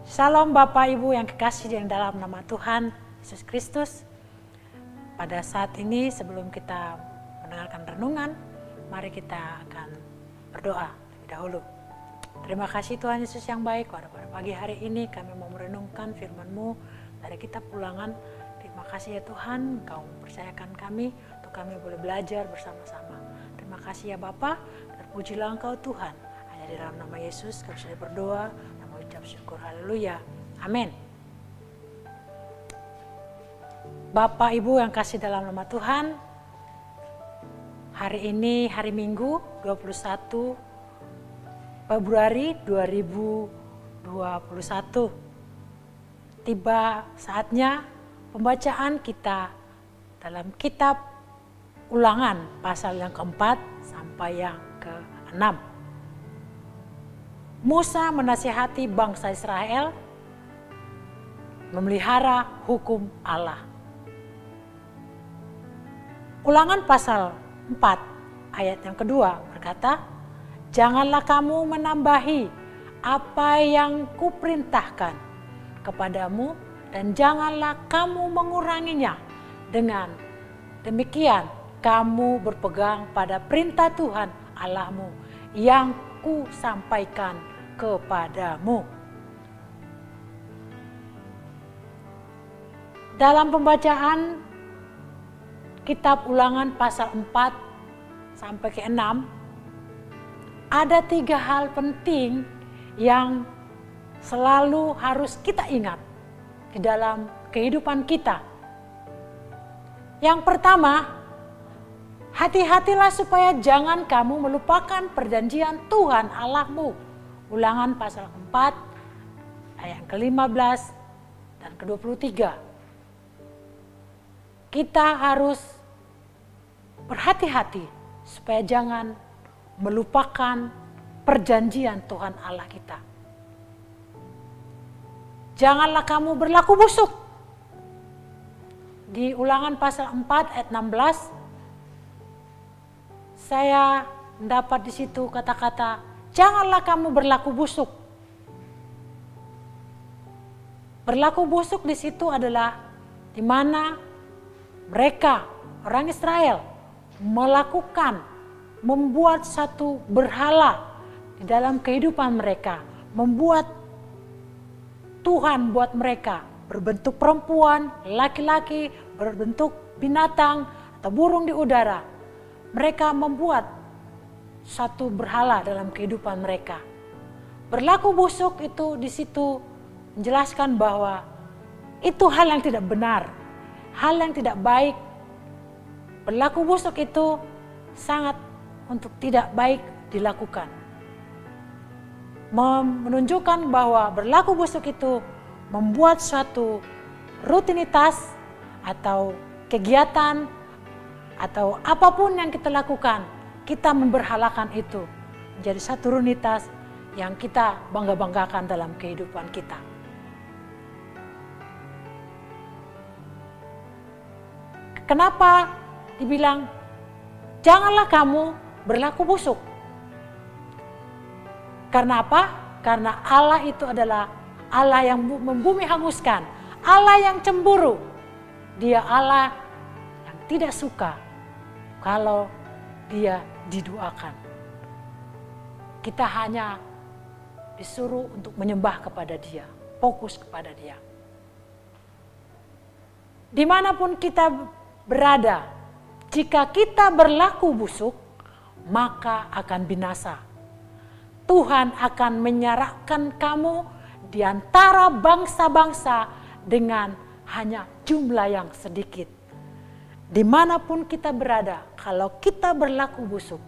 Salam Bapak Ibu yang kekasih di dalam nama Tuhan Yesus Kristus. Pada saat ini sebelum kita mendengarkan renungan, mari kita akan berdoa terlebih dahulu. Terima kasih Tuhan Yesus yang baik, pada pagi hari ini kami mau merenungkan firman-Mu dari kitab Ulangan. Terima kasih ya Tuhan, Engkau mempercayakan kami untuk kami boleh belajar bersama-sama. Terima kasih ya Bapa, terpujilah Engkau Tuhan. Hanya di dalam nama Yesus kami sudah berdoa dan mengucap syukur. Haleluya. Amin. Bapak Ibu yang kasih dalam nama Tuhan, hari ini hari Minggu 21 Februari 2021. Tiba saatnya pembacaan kita dalam kitab Ulangan pasal yang keempat sampai yang ke-6. Musa menasihati bangsa Israel memelihara hukum Allah. Ulangan pasal 4 ayat yang kedua berkata, "Janganlah kamu menambahi apa yang kuperintahkan kepadamu dan janganlah kamu menguranginya. Dengan demikian kamu berpegang pada perintah Tuhan Allahmu yang kusampaikan kepadamu." Dalam pembacaan kitab Ulangan pasal 4 sampai ke-6, ada 3 hal penting yang selalu harus kita ingat di dalam kehidupan kita. Yang pertama, hati-hatilah supaya jangan kamu melupakan perjanjian Tuhan Allahmu. Ulangan pasal 4 ayat ke-15 dan ke-23. Kita harus berhati-hati supaya jangan melupakan perjanjian Tuhan Allah kita. Janganlah kamu berlaku busuk. Di Ulangan pasal 4 ayat 16, saya mendapat di situ kata-kata, janganlah kamu berlaku busuk. Berlaku busuk di situ adalah di mana mereka, orang Israel, membuat satu berhala di dalam kehidupan mereka, membuat Tuhan buat mereka berbentuk perempuan, laki-laki, berbentuk binatang atau burung di udara. Mereka membuat satu berhala dalam kehidupan mereka. Berlaku busuk itu di situ menjelaskan bahwa itu hal yang tidak benar, hal yang tidak baik. Berlaku busuk itu sangat untuk tidak baik dilakukan. Menunjukkan bahwa berlaku busuk itu membuat suatu rutinitas atau kegiatan atau apapun yang kita lakukan, kita memberhalakan itu menjadi satu rutinitas yang kita bangga-banggakan dalam kehidupan kita. Kenapa dibilang janganlah kamu berlaku busuk? Karena apa? Karena Allah itu adalah Allah yang membumi hanguskan, Allah yang cemburu. Dia Allah yang tidak suka kalau dia didoakan. Kita hanya disuruh untuk menyembah kepada dia, fokus kepada dia. Dimanapun kita berada, jika kita berlaku busuk, maka akan binasa. Tuhan akan menyerahkan kamu di antara bangsa-bangsa dengan hanya jumlah yang sedikit. Dimanapun kita berada, kalau kita berlaku busuk,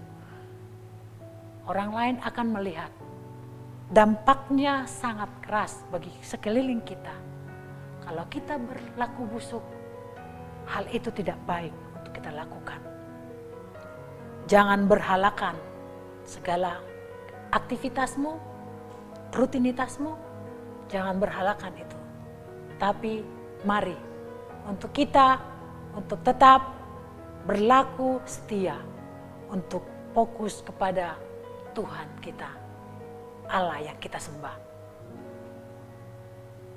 orang lain akan melihat. Dampaknya sangat keras bagi sekeliling kita. Kalau kita berlaku busuk, hal itu tidak baik untuk kita lakukan. Jangan berhalakan segala aktivitasmu, rutinitasmu, jangan berhalakan itu. Tapi mari untuk kita, untuk tetap berlaku setia, untuk fokus kepada Tuhan kita, Allah yang kita sembah.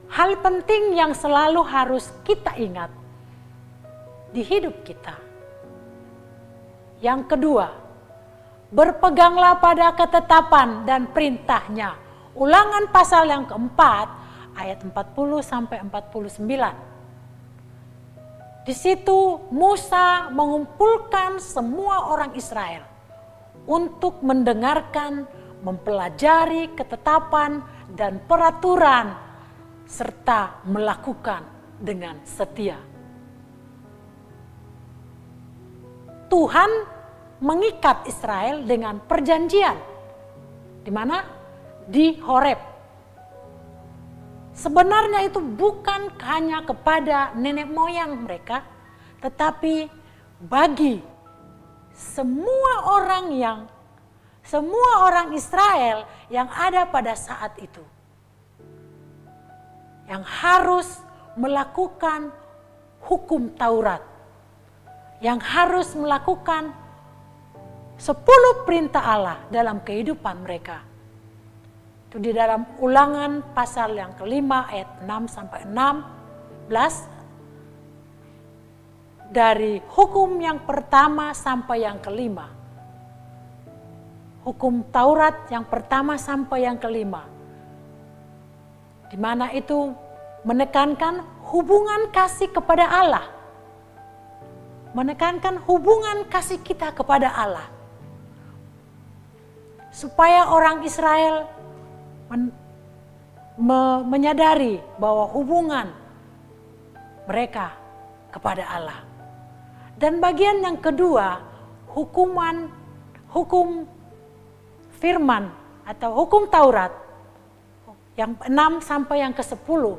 hal penting yang selalu harus kita ingat di hidup kita. Yang kedua, berpeganglah pada ketetapan dan perintahnya. Ulangan pasal yang keempat, ayat 40 sampai 49. Di situ Musa mengumpulkan semua orang Israel untuk mendengarkan, mempelajari ketetapan dan peraturan serta melakukan dengan setia. Tuhan mengikat Israel dengan perjanjian. Di mana? Di Horeb. Sebenarnya itu bukan hanya kepada nenek moyang mereka, tetapi bagi semua orang Israel yang ada pada saat itu, yang harus melakukan hukum Taurat, yang harus melakukan 10 perintah Allah dalam kehidupan mereka. Itu di dalam Ulangan pasal yang kelima ayat 6 sampai 16. Dari hukum yang pertama sampai yang kelima. Hukum Taurat yang pertama sampai yang kelima. Di mana itu menekankan hubungan kasih kepada Allah. Menekankan hubungan kasih kita kepada Allah. Supaya orang Israel menyadari bahwa hubungan mereka kepada Allah. Dan bagian yang kedua, hukum firman atau hukum Taurat yang 6 sampai yang ke-10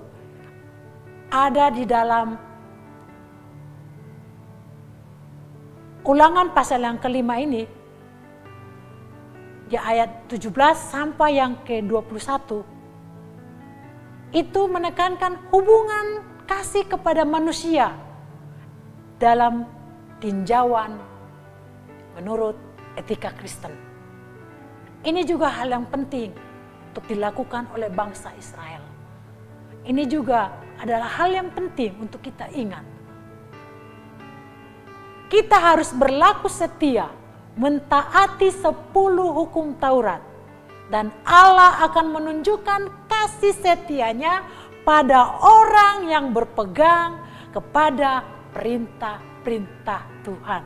ada di dalam Ulangan pasal yang kelima ini, di ayat 17 sampai yang ke-21, itu menekankan hubungan kasih kepada manusia dalam tinjauan menurut etika Kristen. Ini juga hal yang penting untuk dilakukan oleh bangsa Israel. Ini juga adalah hal yang penting untuk kita ingat. Kita harus berlaku setia, mentaati 10 hukum Taurat. Dan Allah akan menunjukkan kasih setianya pada orang yang berpegang kepada perintah-perintah Tuhan.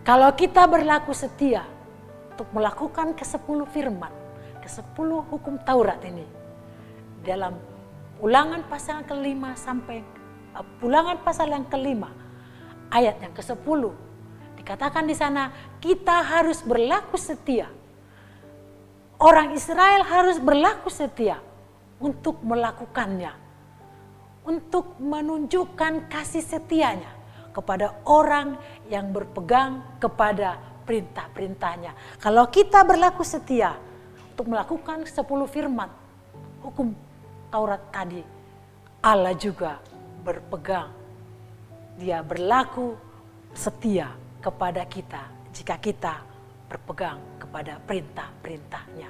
Kalau kita berlaku setia untuk melakukan ke-10 firman, ke-10 hukum Taurat ini, dalam Ulangan pasal kelima sampai Ulangan pasal yang kelima, ayat yang ke-10, dikatakan di sana kita harus berlaku setia. Orang Israel harus berlaku setia untuk melakukannya, untuk menunjukkan kasih setianya kepada orang yang berpegang kepada perintah-perintahnya. Kalau kita berlaku setia untuk melakukan 10 firman hukum Taurat tadi, Allah juga berpegang. Dia berlaku setia kepada kita jika kita berpegang kepada perintah-perintahnya.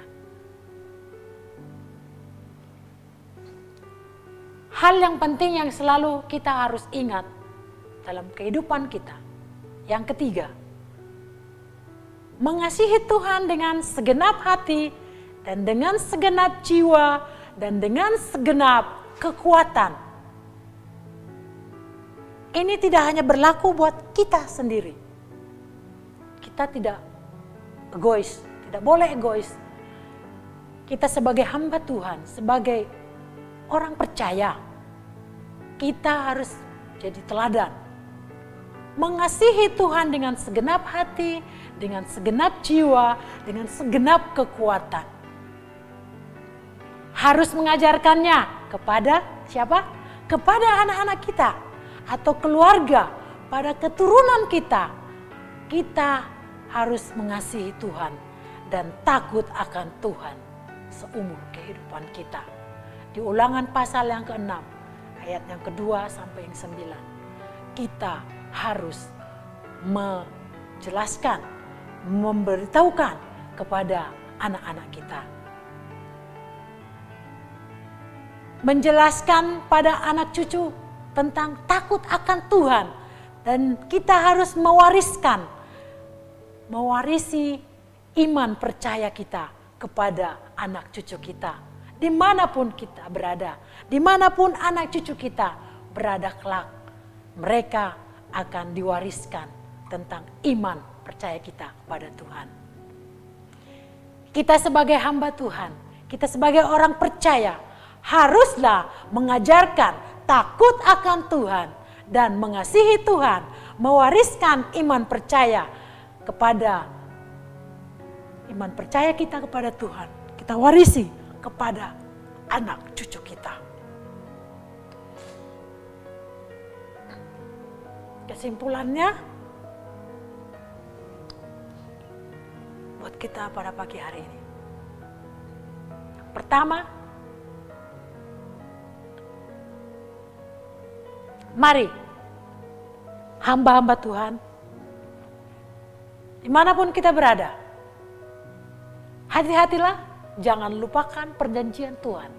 Hal yang penting yang selalu kita harus ingat dalam kehidupan kita. Yang ketiga, mengasihi Tuhan dengan segenap hati dan dengan segenap jiwa dan dengan segenap kekuatan. Ini tidak hanya berlaku buat kita sendiri. Kita tidak egois, tidak boleh egois. Kita sebagai hamba Tuhan, sebagai orang percaya, kita harus jadi teladan. Mengasihi Tuhan dengan segenap hati, dengan segenap jiwa, dengan segenap kekuatan. Harus mengajarkannya kepada siapa? Kepada anak-anak kita atau keluarga, pada keturunan kita. Kita harus mengasihi Tuhan dan takut akan Tuhan seumur kehidupan kita. Di Ulangan pasal yang ke-6, ayat yang kedua sampai yang 9. Kita harus menjelaskan, memberitahukan kepada anak-anak kita. menjelaskan pada anak cucu tentang takut akan Tuhan. Dan kita harus mewarisi iman percaya kita kepada anak cucu kita. Dimanapun kita berada, dimanapun anak cucu kita berada kelak, mereka akan diwariskan tentang iman percaya kita kepada Tuhan. Kita sebagai hamba Tuhan, kita sebagai orang percaya, haruslah mengajarkan takut akan Tuhan dan mengasihi Tuhan, mewariskan iman percaya kita kepada Tuhan. Kita warisi kepada anak cucu kita. Kesimpulannya buat kita pada pagi hari ini. Pertama, mari hamba-hamba Tuhan, dimanapun kita berada, hati-hatilah, jangan lupakan perjanjian Tuhan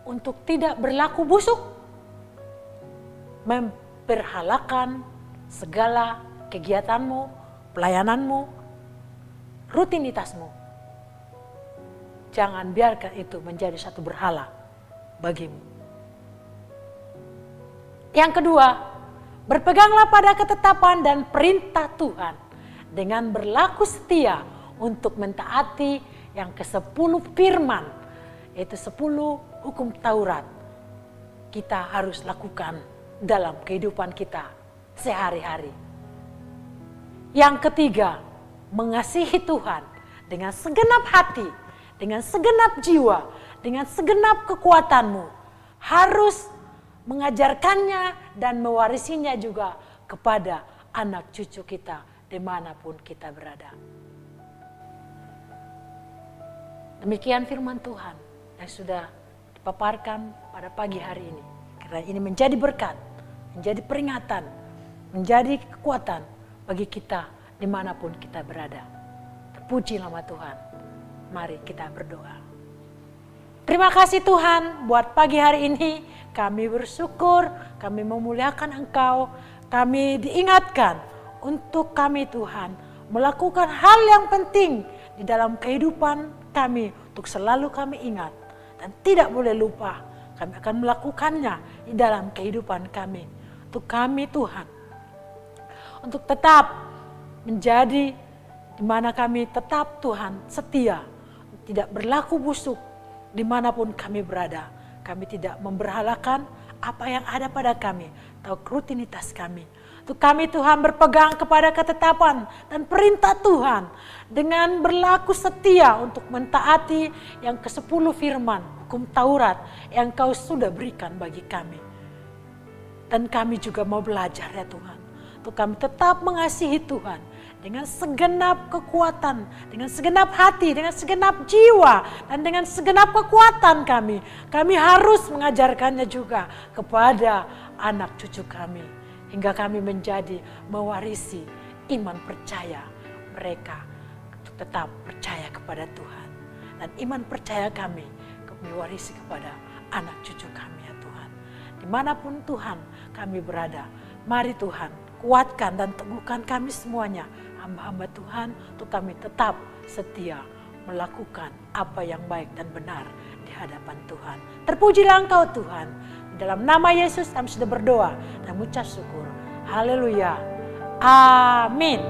untuk tidak berlaku busuk, memperhalakan segala kegiatanmu, pelayananmu, rutinitasmu. Jangan biarkan itu menjadi satu berhala bagimu. Yang kedua, berpeganglah pada ketetapan dan perintah Tuhan dengan berlaku setia untuk mentaati yang ke-10 firman, yaitu 10 hukum Taurat. Kita harus lakukan dalam kehidupan kita sehari-hari. Yang ketiga, mengasihi Tuhan dengan segenap hati, dengan segenap jiwa, dengan segenap kekuatanmu. Harus mengajarkannya dan mewarisinya juga kepada anak cucu kita dimanapun kita berada. Demikian firman Tuhan yang sudah dipaparkan pada pagi hari ini. Karena ini menjadi berkat, menjadi peringatan, menjadi kekuatan bagi kita dimanapun kita berada. Terpuji nama Tuhan. Mari kita berdoa. Terima kasih Tuhan buat pagi hari ini. Kami bersyukur, kami memuliakan Engkau. Kami diingatkan untuk kami Tuhan melakukan hal yang penting di dalam kehidupan kami. Untuk selalu kami ingat dan tidak boleh lupa. Kami akan melakukannya di dalam kehidupan kami. Untuk kami Tuhan, untuk tetap menjadi di mana kami tetap Tuhan setia, tidak berlaku busuk dimanapun kami berada. Kami tidak memberhalakan apa yang ada pada kami atau rutinitas kami. Untuk kami Tuhan berpegang kepada ketetapan dan perintah Tuhan dengan berlaku setia untuk mentaati yang ke-10 firman hukum Taurat yang Kau sudah berikan bagi kami. Dan kami juga mau belajar ya Tuhan, untuk kami tetap mengasihi Tuhan dengan segenap kekuatan, dengan segenap hati, dengan segenap jiwa, dan dengan segenap kekuatan kami. Kami harus mengajarkannya juga kepada anak cucu kami. Hingga kami menjadi mewarisi iman percaya mereka untuk tetap percaya kepada Tuhan. Dan iman percaya kami warisi kepada anak cucu kami ya Tuhan. Dimanapun Tuhan kami berada, mari Tuhan kuatkan dan teguhkan kami semuanya. Hamba-hamba Tuhan untuk kami tetap setia melakukan apa yang baik dan benar di hadapan Tuhan. Terpujilah Engkau Tuhan. Dalam nama Yesus kami sudah berdoa dan mengucap syukur. Haleluya. Amin.